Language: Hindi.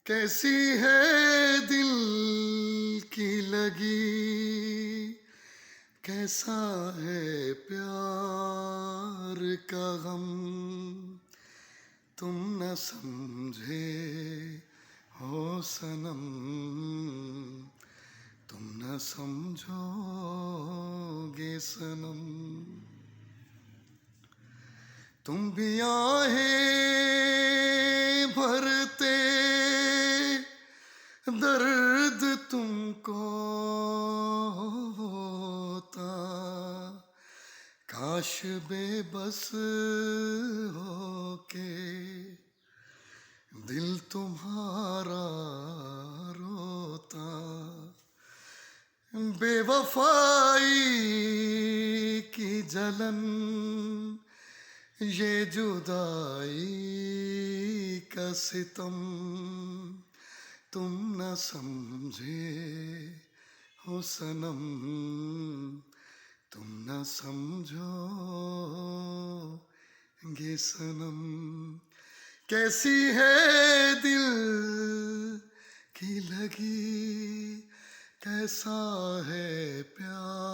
कैसी है दिल की लगी, कैसा है प्यार का गम, तुम न समझे हो सनम, तुम न समझोगे सनम। तुम भी आहें भरते, दर्द तुमको होता, काश बेबस होके दिल तुम्हारा रोता। बेवफाई की जलन, ये जुदाई का सितम, तुम न समझे हो सनम, तुम न समझोगे सनम। कैसी है दिल की लगी, कैसा है प्यार